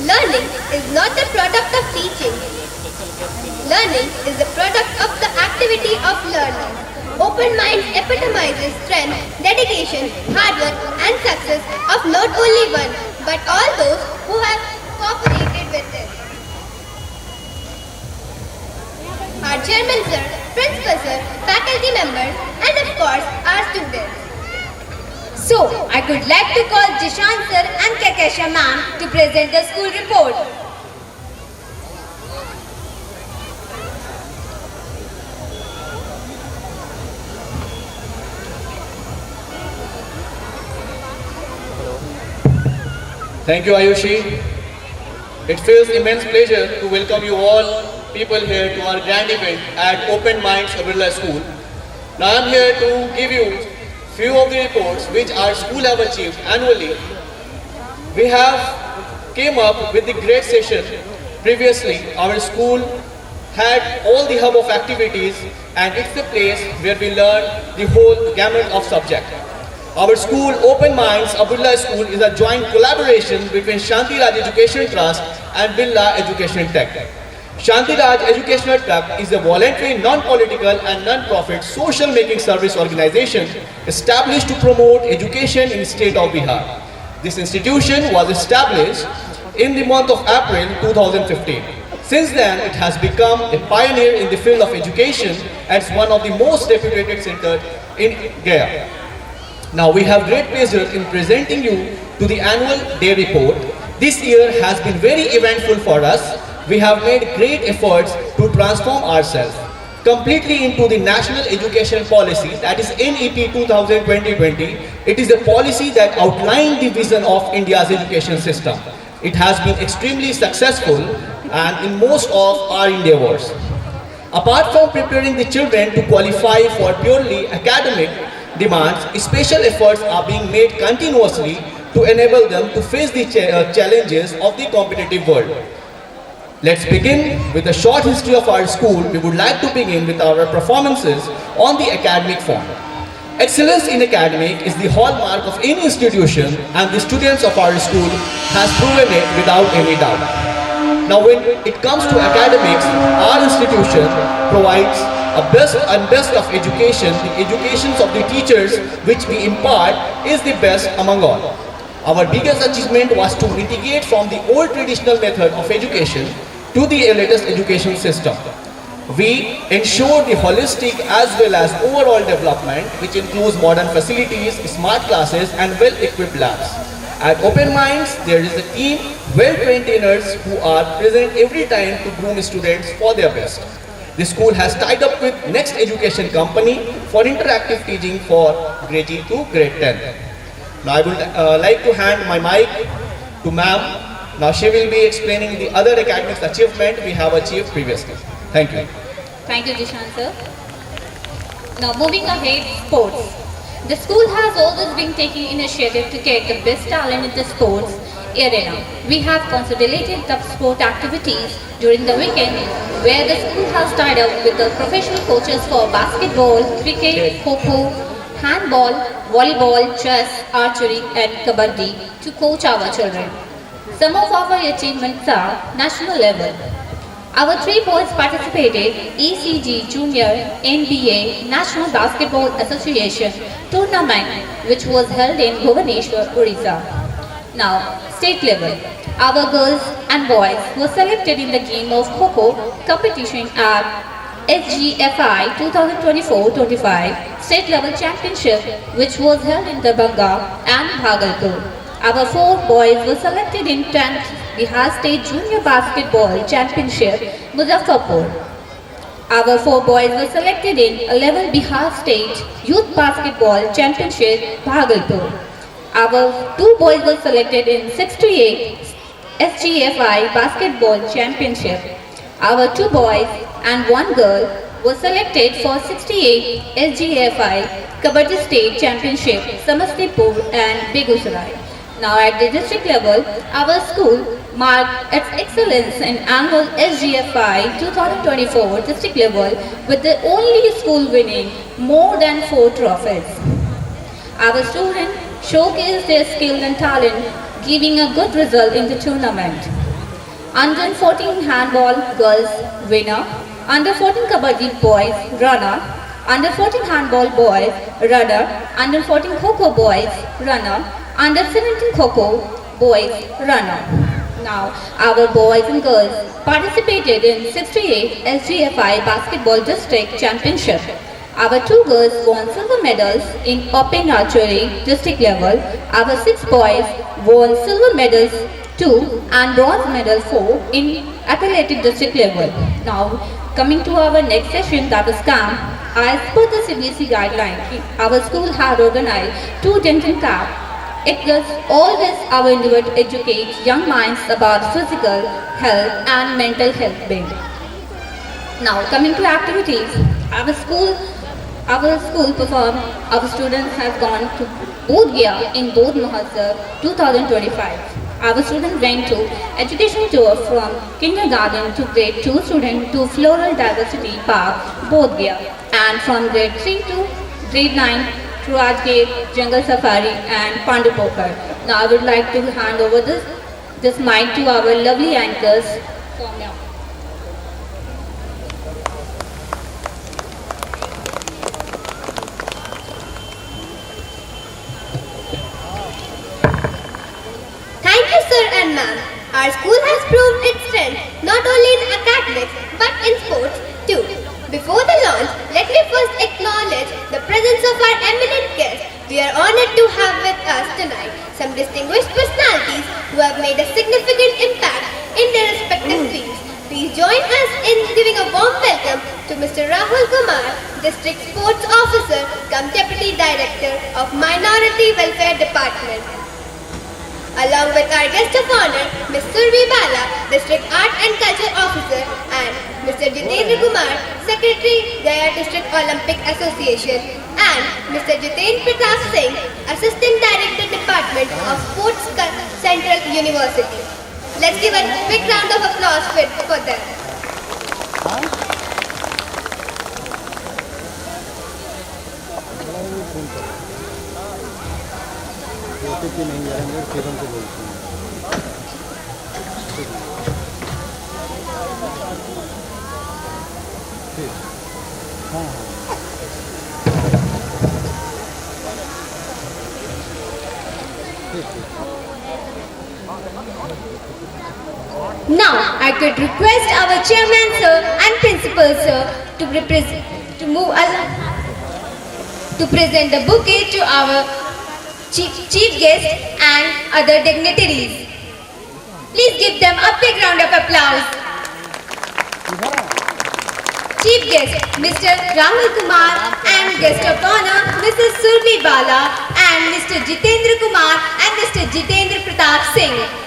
Learning is not the product of teaching. Learning is the product of the activity of learning. Open Minds epitomizes strength, dedication, hard work and success of not only one, but all those who have cooperated with it. Our chairman sir, principal sir, faculty members and of course our students. So, I would like to call Jishan sir and Kakesha ma'am to present the school report. Thank you, Ayushi. It feels immense pleasure to welcome you all people here to our grand event at Open Minds Birla School. Now I am here to give you few of the reports which our school have achieved annually. We have came up with the great session. Previously, our school had all the hub of activities and it's the place where we learn the whole gamut of subject. Our school, Open Minds Birla School, is a joint collaboration between Shanti Raj Education Trust and Birla Education Tech. Shanti Raj Educational Trust is a voluntary, non-political and non-profit social making service organization established to promote education in the state of Bihar. This institution was established in the month of April 2015. Since then, it has become a pioneer in the field of education as one of the most reputed centers in Gaya. Now we have great pleasure in presenting you to the annual day report. This year has been very eventful for us. We have made great efforts to transform ourselves completely into the National Education Policy, that is NEP 2020. It is a policy that outlined the vision of India's education system. It has been extremely successful and in most of our endeavors. Apart from preparing the children to qualify for purely academic demands, special efforts are being made continuously to enable them to face the challenges of the competitive world. Let's begin with a short history of our school. We would like to begin with our performances on the academic front. Excellence in academic is the hallmark of any institution and the students of our school has proven it without any doubt. Now when it comes to academics, our institution provides a best of education. The educations of the teachers which we impart is the best among all. Our biggest achievement was to mitigate from the old traditional method of education to the latest education system. We ensure the holistic as well as overall development, which includes modern facilities, smart classes and well-equipped labs. At Open Minds, there is a team, well-trained trainers who are present every time to groom students for their best. The school has tied up with Next Education Company for interactive teaching for grade G to grade 10. Now I would like to hand my mic to ma'am. Now she will be explaining the other academic achievement we have achieved previously. Thank you. Thank you, Jishan sir. Now moving ahead, sports. The school has always been taking initiative to get the best talent in the sports arena. We have consolidated the sport activities during the weekend where the school has tied up with the professional coaches for basketball, cricket, kho-kho, handball, volleyball, chess, archery and kabaddi to coach our children. Some of our achievements are national level. Our 3 boys participated ECG Junior NBA National Basketball Association tournament which was held in Bhubaneswar, Odisha. Now, state level. Our girls and boys were selected in the game of Kho-Kho competition at SGFI 2024-25 state level championship which was held in Darbhanga and Bhagalpur. Our 4 boys were selected in 10th Bihar State Junior Basketball Championship, Muzaffarpur. Our 4 boys were selected in 11th Bihar State Youth Basketball Championship, Bhagalpur. Our 2 boys were selected in 68th SGFI Basketball Championship. Our 2 boys and 1 girl were selected for 68th SGFI Kabaddi State Championship, Samastipur and Begusarai. Now at the district level, our school marked its excellence in annual SGFI 2024 district level with the only school winning more than 4 trophies. Our students showcased their skill and talent, giving a good result in the tournament. Under 14 handball girls winner, under 14 kabaddi boys runner, under 14 handball boys runner, under 14 kho boys runner, under 17 kho boys runner. Now, our boys and girls participated in 68 SGFI Basketball District Championship. Our 2 girls won silver medals in open archery district level. Our 6 boys won silver medals 2 and bronze medal 4 in athletic district level. Now, coming to our next session, that is camp. As per the CBSE guideline, our school had organized 2 dental camp. It was always our endeavor to educate young minds about physical health and mental health being. Now, coming to activities, our school performed, our students have gone to Bodh Gaya in Bodh Mahotsav 2025. Our students went to education tour from kindergarten to grade 2 student to Floral Diversity Park, Bodh Gaya, and from grade 3 to grade 9 to Rajgate, Jungle Safari and Pandupokar. Now I would like to hand over this mic to our lovely anchors. Soumya. Thank you, sir and ma'am. Our school has proved its strength not only in academics but in sports too. Before the launch, let me first acknowledge the presence of our eminent guests. We are honored to have with us tonight some distinguished personalities who have made a significant impact in their respective fields. Please join us in giving a warm welcome to Mr. Rahul Kumar, District Sports Officer cum Deputy Director of Minority Welfare Department. Along with our guest of honor, Ms. Survi Bala, District Art and Culture Officer, and Mr. Jitendra Kumar, Secretary, Gaya District Olympic Association, and Mr. Jitendra Pratap Singh, Assistant Director Department of Sports Central University. Let's give a big round of applause for them. Now, I could request our chairman sir and principal sir to present the bouquet to our chief guest and other dignitaries. Please give them a big round of applause. Chief guest Mr. Rahul Kumar and guest of honor Mrs. Survi Bala and Mr. Jitendra Kumar and Mr. Jitendra Pratap Singh.